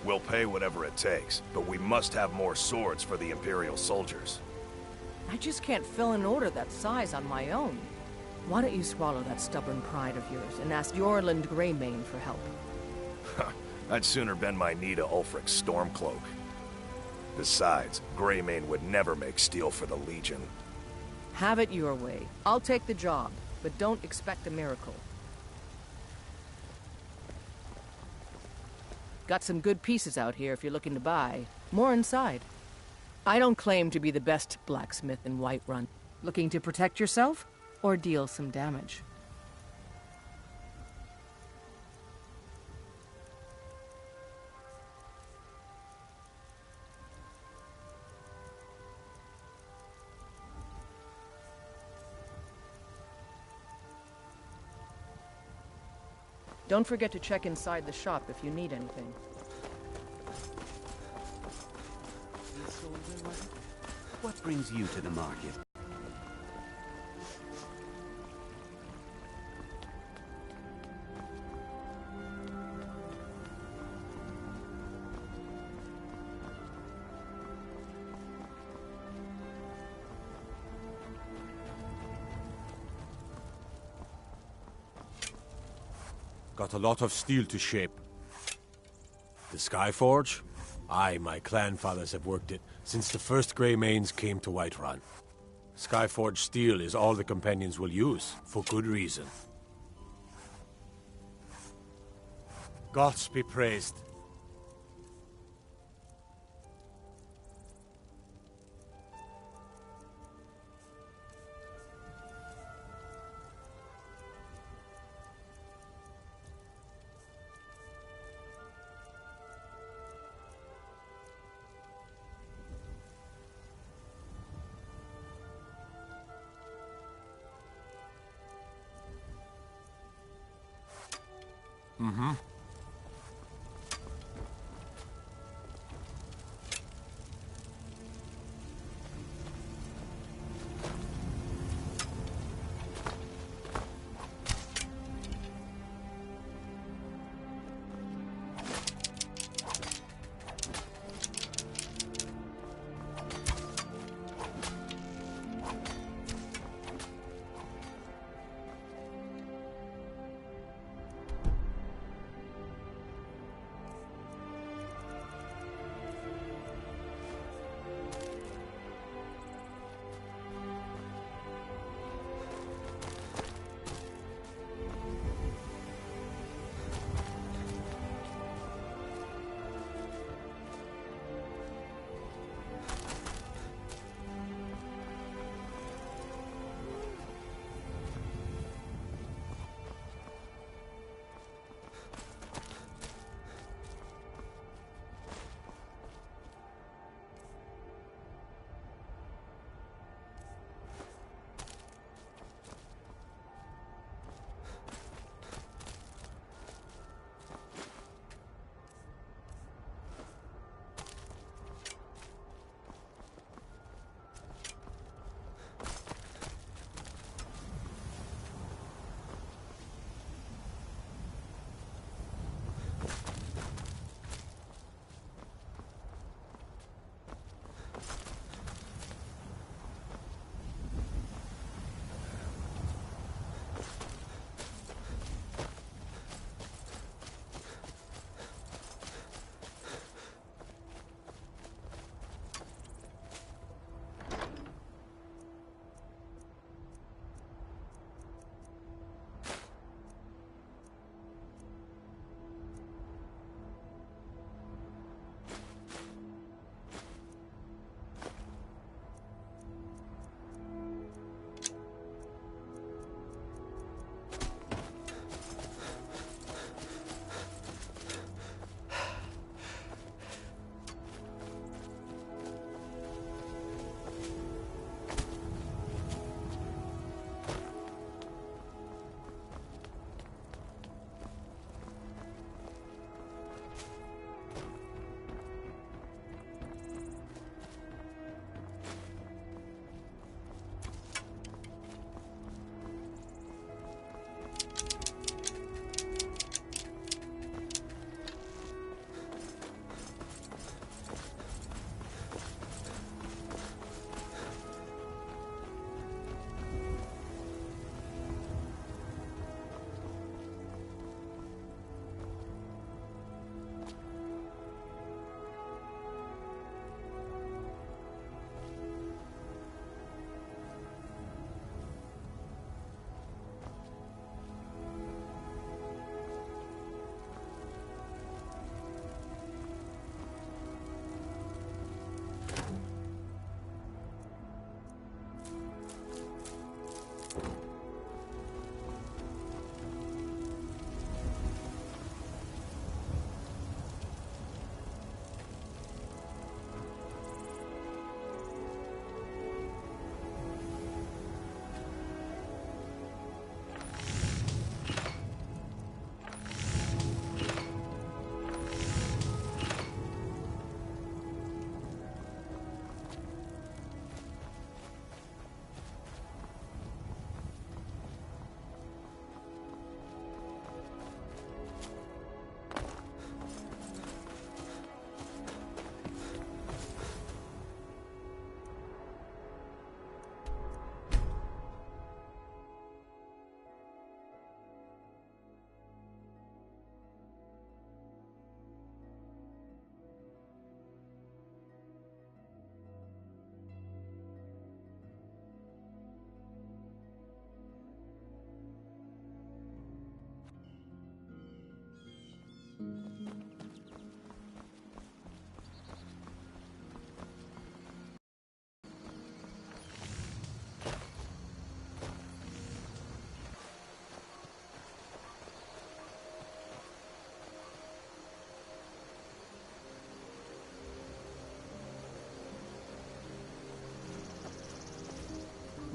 We'll pay whatever it takes, but we must have more swords for the Imperial soldiers. I just can't fill an order that size on my own. Why don't you swallow that stubborn pride of yours and ask Yorland Greymane for help? I'd sooner bend my knee to Ulfric's Stormcloak. Besides, Greymane would never make steel for the Legion. Have it your way. I'll take the job, but don't expect a miracle. Got some good pieces out here if you're looking to buy. More inside. I don't claim to be the best blacksmith in Whiterun. Looking to protect yourself, or deal some damage? Don't forget to check inside the shop if you need anything. What brings you to the market? Got a lot of steel to shape. The Skyforge? I, my clan fathers have worked it since the first Greymanes came to Whiterun. Skyforge steel is all the companions will use, for good reason. Gods be praised. Mm-hmm.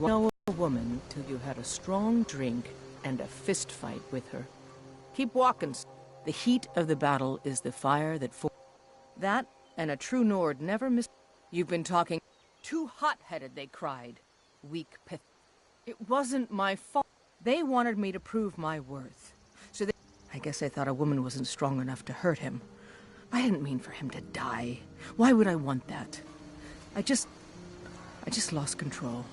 Know a woman till you had a strong drink and a fist fight with her. Keep walking. The heat of the battle is the fire that that and a true Nord never miss. You've been talking too hot-headed, they cried. Weak pith. It wasn't my fault. They wanted me to prove my worth. So I guess they thought a woman wasn't strong enough to hurt him. I didn't mean for him to die. Why would I want that? I just lost control.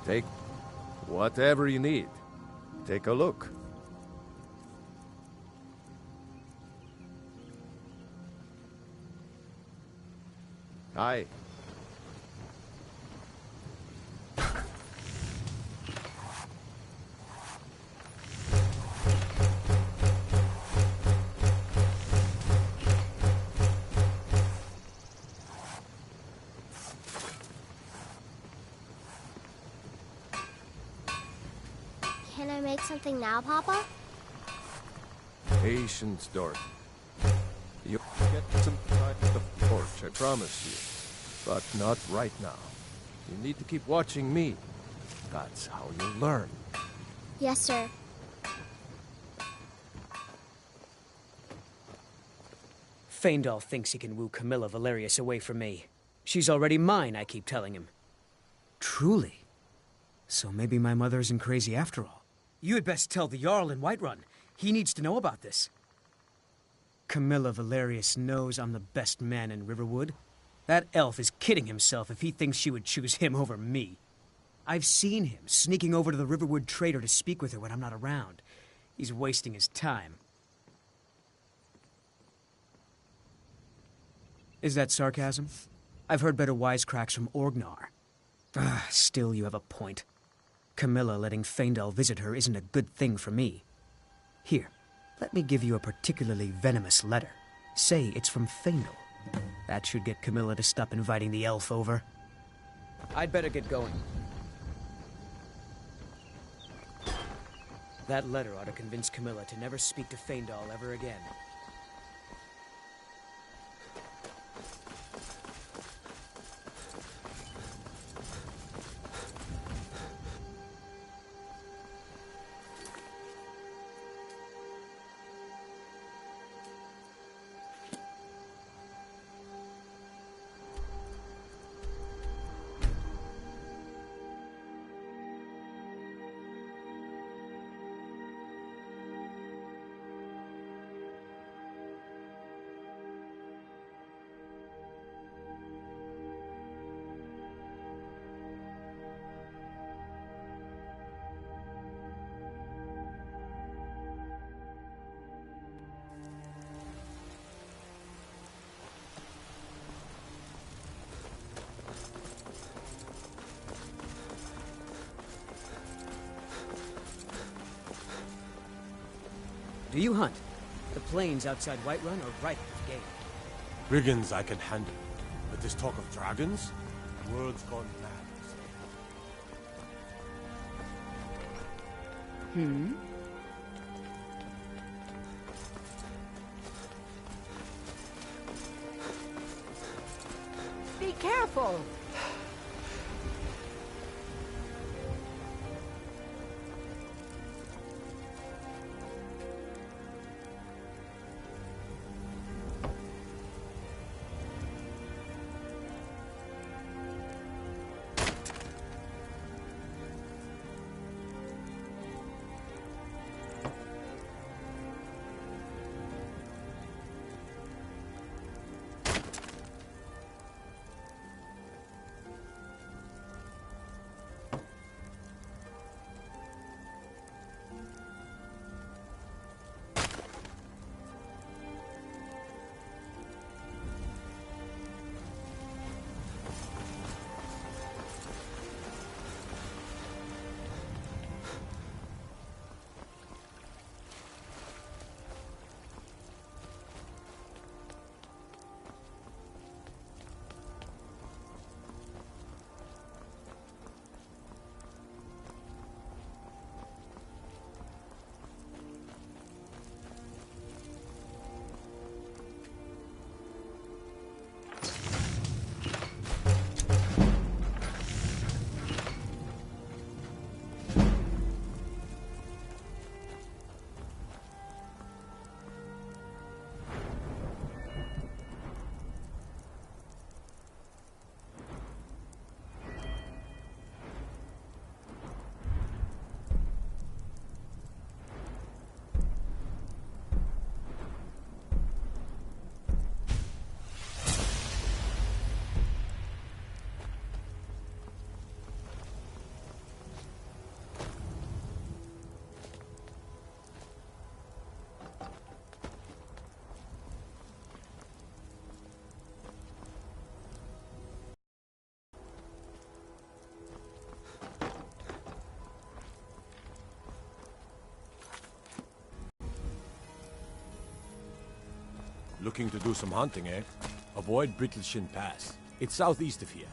Take whatever you need. Take a look. Hi. Can I make something now, Papa? Patience, Dorothy. You'll get some time at the porch, I promise you. But not right now. You need to keep watching me. That's how you'll learn. Yes, sir. Faendal thinks he can woo Camilla Valerius away from me. She's already mine, I keep telling him. Truly? So maybe my mother isn't crazy after all. You had best tell the Jarl in Whiterun. He needs to know about this. Camilla Valerius knows I'm the best man in Riverwood. That elf is kidding himself if he thinks she would choose him over me. I've seen him sneaking over to the Riverwood trader to speak with her when I'm not around. He's wasting his time. Is that sarcasm? I've heard better wisecracks from Orgnar. Still, you have a point. Camilla letting Faendal visit her isn't a good thing for me. Here, let me give you a particularly venomous letter. Say it's from Faendal. That should get Camilla to stop inviting the elf over. I'd better get going. That letter ought to convince Camilla to never speak to Faendal ever again. Do you hunt? The plains outside Whiterun are ripe with game. Brigands I can handle, but this talk of dragons? World's gone mad. Be careful! Looking to do some hunting, eh? Avoid Brittleshin Pass. It's southeast of here.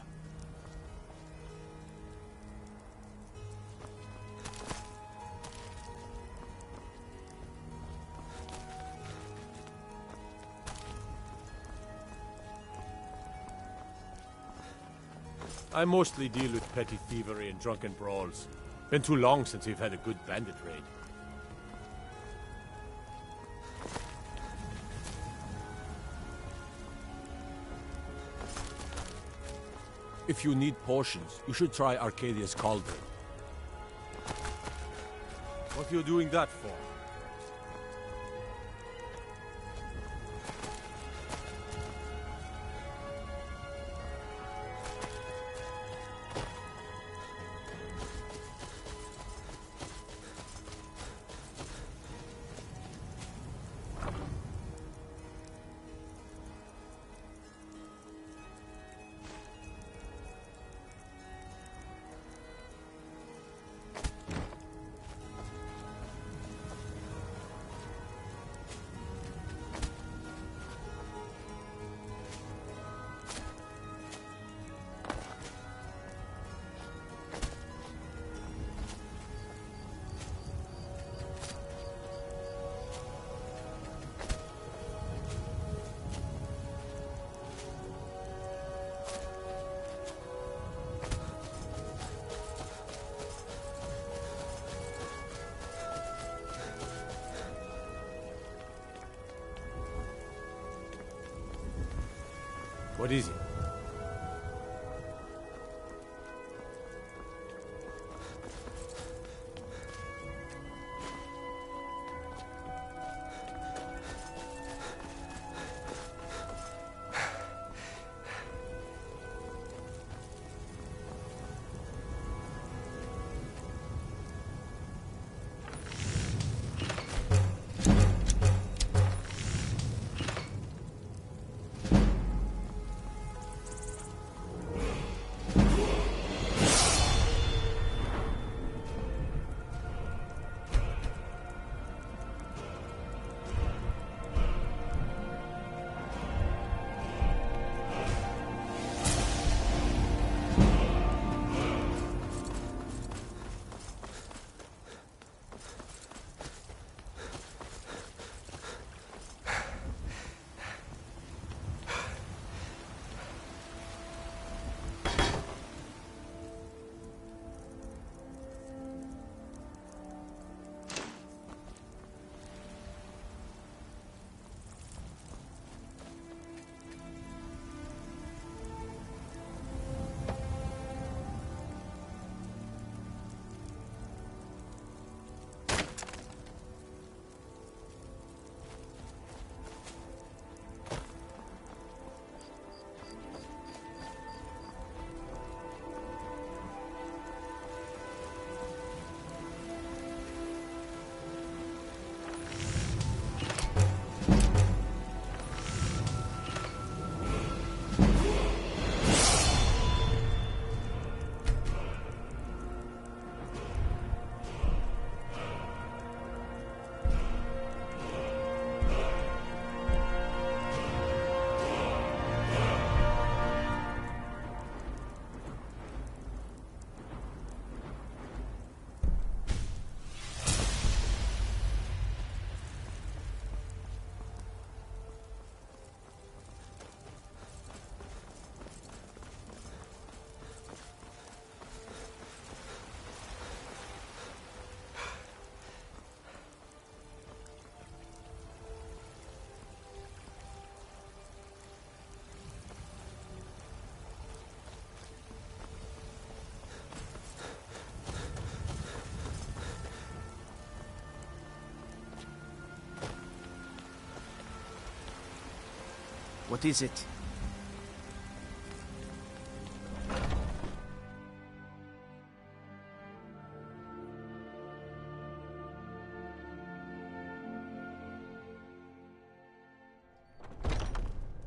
I mostly deal with petty thievery and drunken brawls. Been too long since we've had a good bandit raid. If you need potions, you should try Arcadia's Cauldron. What are you doing that for? What is it? What is it?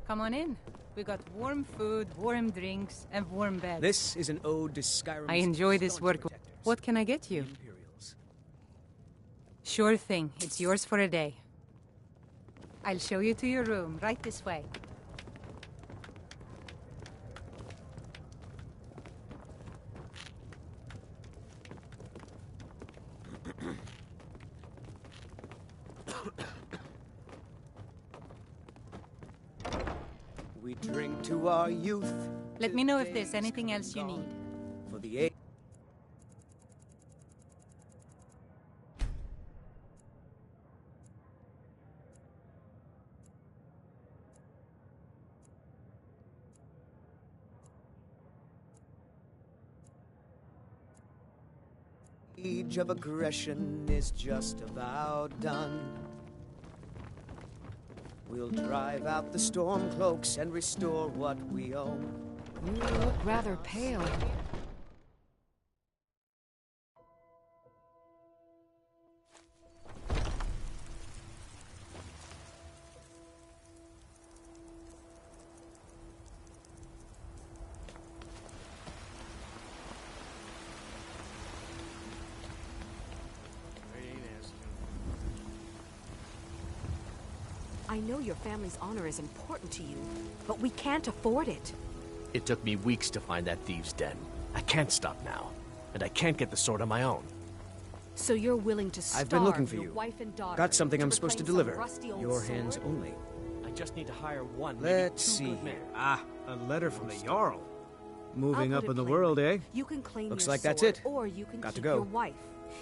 Come on in. We got warm food, warm drinks, and warm beds. This is an ode to Skyrim. I enjoy this work. What can I get you? Imperials. Sure thing. It's yours for a day. I'll show you to your room, right this way. We drink to our youth. Let me know if there's anything else you need. For the age of aggression is just about done. We'll drive out the storm cloaks and restore what we own. You look rather pale. I know your family's honor is important to you, but we can't afford it. It took me weeks to find that thieves' den. I can't stop now, and I can't get the sword on my own. So you're willing to starve I've been looking for your you. wife and daughter Got something to I'm supposed to reclaim some deliver. rusty old Your sword? hands only. I just need to hire one, Let's maybe two see good here. men. A letter from the Jarl. I'll Moving put up it in the plainly. world, eh? You can claim Looks your like that's sword, it. or you can Got to keep go. your wife.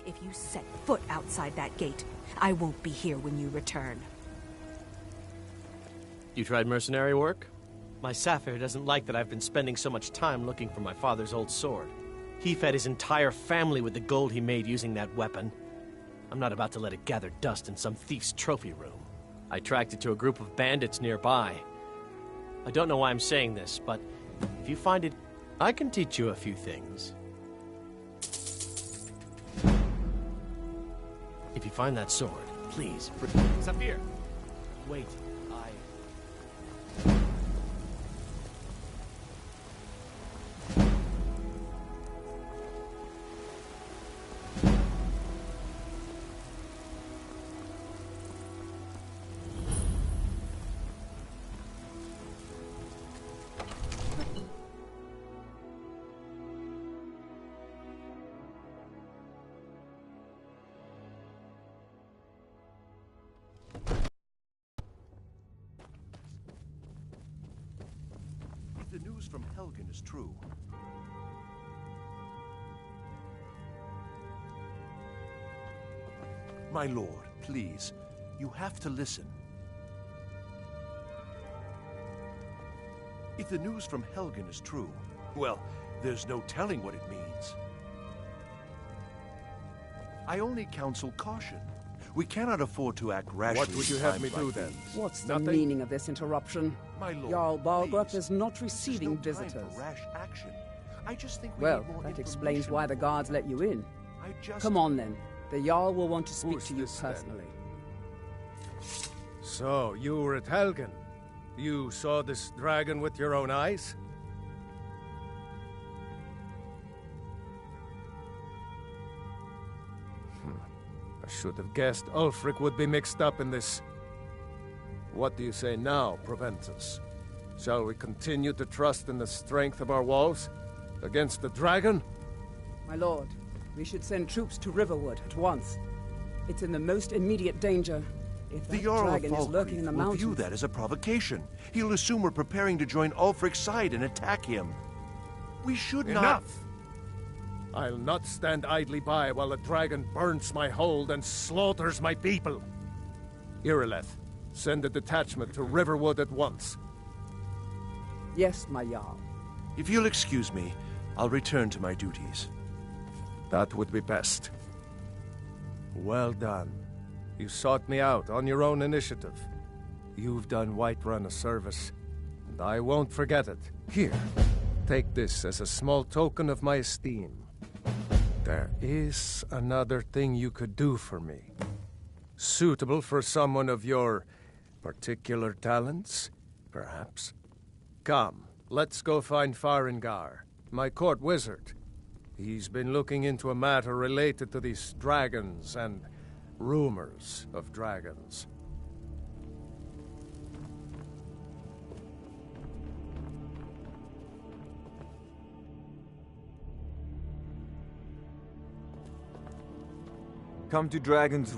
If you set foot outside that gate, I won't be here when you return. You tried mercenary work? My Sapphire doesn't like that I've been spending so much time looking for my father's old sword. He fed his entire family with the gold he made using that weapon. I'm not about to let it gather dust in some thief's trophy room. I tracked it to a group of bandits nearby. I don't know why I'm saying this, but if you find it, I can teach you a few things. If you find that sword, please, Sapphire, wait. If the news from Helgen is true, my lord, please, you have to listen. If the news from Helgen is true, well, there's no telling what it means. I only counsel caution. We cannot afford to act rashly. What would you have in me times do like then? these. What's the Nothing? meaning of this interruption? My lord, Jarl Balgruth please. is not There's receiving no time visitors. for rash action. I just think we Well, need more that explains information. why the guards let you in. I just... Come on then. The Jarl will want to speak Who's to you this, then? personally. So, you were at Helgen. You saw this dragon with your own eyes? I should have guessed Ulfric would be mixed up in this. What do you say now, Proventus? Shall we continue to trust in the strength of our walls? Against the dragon? My lord, we should send troops to Riverwood at once. It's in the most immediate danger. If The that Jarl of dragon is lurking in the Falkreath will mountains... view that as a provocation. He'll assume we're preparing to join Ulfric's side and attack him. We should not... Enough! I'll not stand idly by while the dragon burns my hold and slaughters my people. Irileth, send a detachment to Riverwood at once. Yes, my Jarl. If you'll excuse me, I'll return to my duties. That would be best. Well done. You sought me out on your own initiative. You've done Whiterun a service, and I won't forget it. Here, take this as a small token of my esteem. There is another thing you could do for me. Suitable for someone of your particular talents, perhaps. Come, let's go find Farengar, my court wizard. He's been looking into a matter related to these dragons and rumors of dragons. Come to Dragon's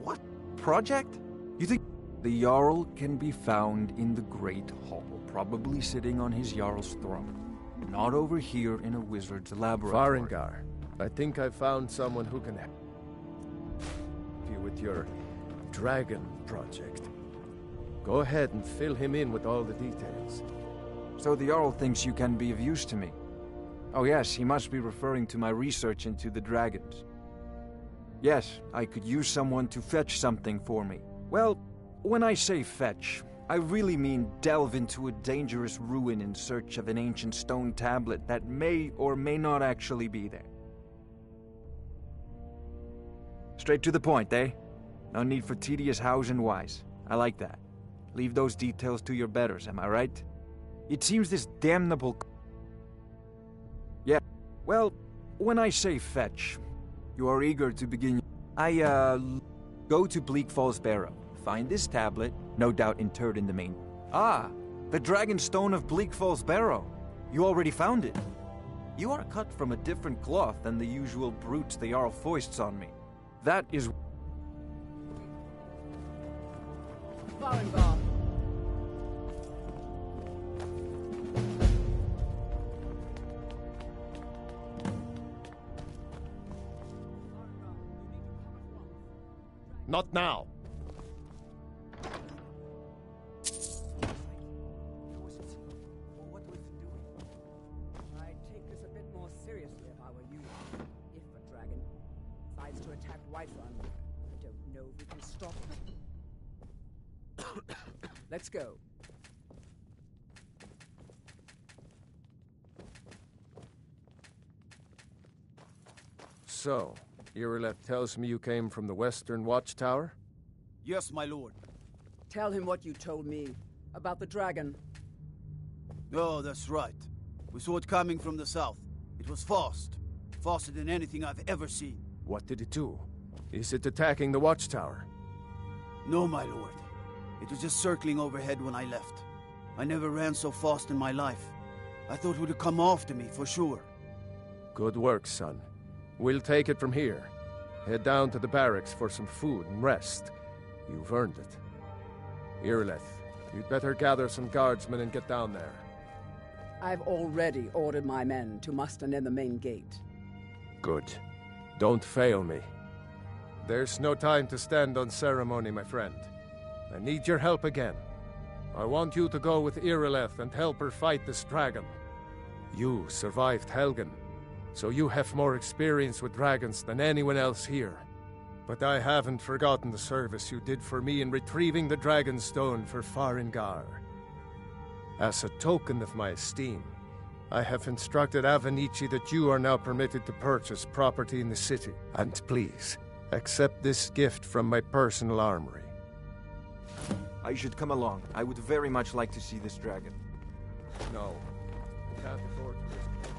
What? Project? You think the Jarl can be found in the Great Hall, probably sitting on his Jarl's throne. Not over here in a wizard's laboratory. Farengar, I think I've found someone who can help you with your dragon project. Go ahead and fill him in with all the details. So the Jarl thinks you can be of use to me. Oh yes, he must be referring to my research into the dragons. Yes, I could use someone to fetch something for me. Well, when I say fetch, I really mean delve into a dangerous ruin in search of an ancient stone tablet that may or may not actually be there. Straight to the point, eh? No need for tedious hows and whys. I like that. Leave those details to your betters, am I right? It seems this damnable... Yeah, well, when I say fetch, you are eager to begin... Go to Bleak Falls Barrow. Find this tablet, no doubt interred in the main... Ah, the Dragon Stone of Bleak Falls Barrow. You already found it. You are cut from a different cloth than the usual brutes the Jarl foists on me. That is... Farengar. Not now. I'd take this a bit more seriously if I were you. If a dragon decides to attack Whiterun, I don't know if we can stop it. Let's go. So, Irileth tells me you came from the Western Watchtower? Yes, my lord. Tell him what you told me about the dragon. Oh, that's right. We saw it coming from the south. It was fast. Faster than anything I've ever seen. What did it do? Is it attacking the Watchtower? No, my lord. It was just circling overhead when I left. I never ran so fast in my life. I thought it would come after me, for sure. Good work, son. We'll take it from here. Head down to the barracks for some food and rest. You've earned it. Irileth, you'd better gather some guardsmen and get down there. I've already ordered my men to muster near the main gate. Good. Don't fail me. There's no time to stand on ceremony, my friend. I need your help again. I want you to go with Irileth and help her fight this dragon. You survived Helgen, so you have more experience with dragons than anyone else here. But I haven't forgotten the service you did for me in retrieving the Dragon Stone for Farengar. As a token of my esteem, I have instructed Avenici that you are now permitted to purchase property in the city. And please, accept this gift from my personal armory. I should come along. I would very much like to see this dragon. No, I can't afford to risk it.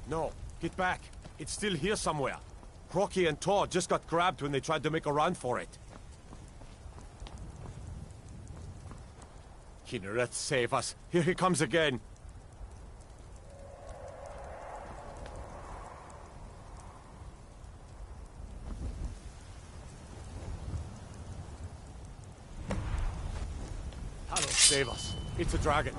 No, get back. It's still here somewhere. Crocky and Tor just got grabbed when they tried to make a run for it. Kinneret, save us. Here he comes again. Hello, save us. It's a dragon.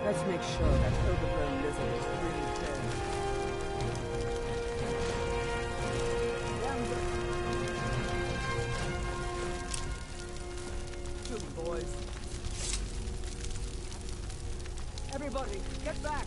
Let's make sure that overgrown lizard is really dead. Shoot, boys. Everybody, get back!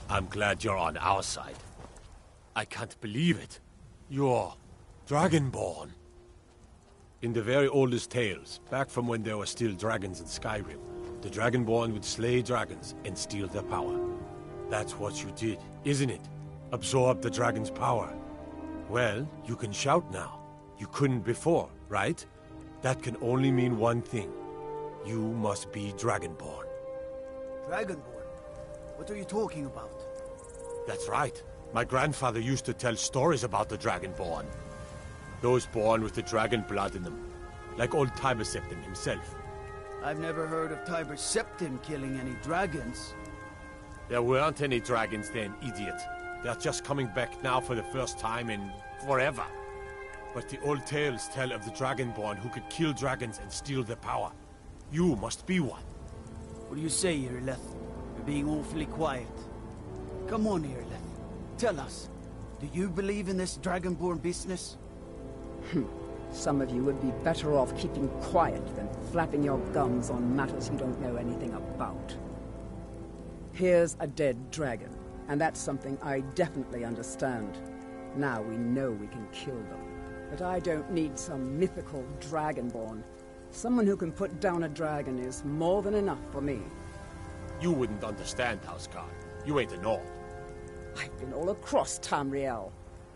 I'm glad you're on our side. I can't believe it. You're Dragonborn. In the very oldest tales, back from when there were still dragons in Skyrim, the Dragonborn would slay dragons and steal their power. That's what you did, isn't it? Absorb the dragon's power. Well, you can shout now. You couldn't before, right? That can only mean one thing. You must be Dragonborn. Dragonborn? What are you talking about? That's right. My grandfather used to tell stories about the Dragonborn. Those born with the dragon blood in them. Like old Tiber Septim himself. I've never heard of Tiber Septim killing any dragons. There weren't any dragons then, idiot. They're just coming back now for the first time in forever. But the old tales tell of the Dragonborn who could kill dragons and steal their power. You must be one. What do you say, Irileth? You're being awfully quiet. Come on, Irileth. Tell us. Do you believe in this Dragonborn business? Some of you would be better off keeping quiet than flapping your gums on matters you don't know anything about. Here's a dead dragon, and that's something I definitely understand. Now we know we can kill them. But I don't need some mythical Dragonborn. Someone who can put down a dragon is more than enough for me. You wouldn't understand, Houseguard. You ain't a Nord. I've been all across Tamriel.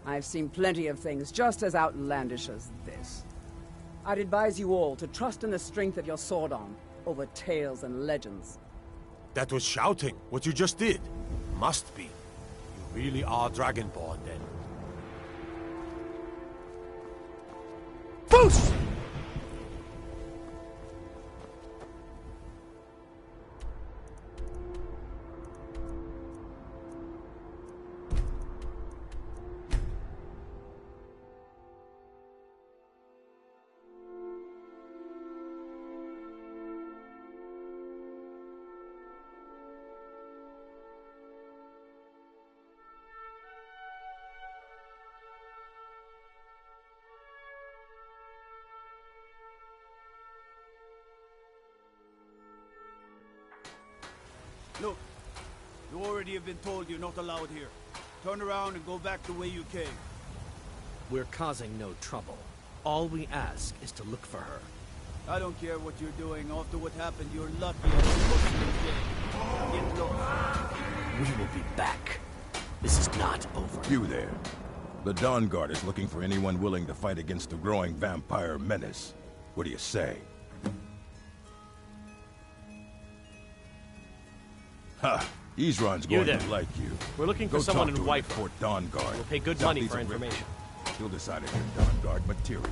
I've seen plenty of things just as outlandish as this. I'd advise you all to trust in the strength of your sword arm over tales and legends. That was shouting, what you just did. Must be. You really are Dragonborn, then. Boost! Look, you already have been told you're not allowed here. Turn around and go back the way you came. We're causing no trouble. All we ask is to look for her. I don't care what you're doing. After what happened, you're lucky I was supposed to be dead. Get lost. We will be back. This is not over. You there. The Dawn Guard is looking for anyone willing to fight against the growing vampire menace. What do you say? Ha! Ezron's going to like you. We're looking for Go someone talk in to White Fort Dawn Guard. We'll pay good South money needs for a rip. information. He'll decide if you're Dawn Guard material.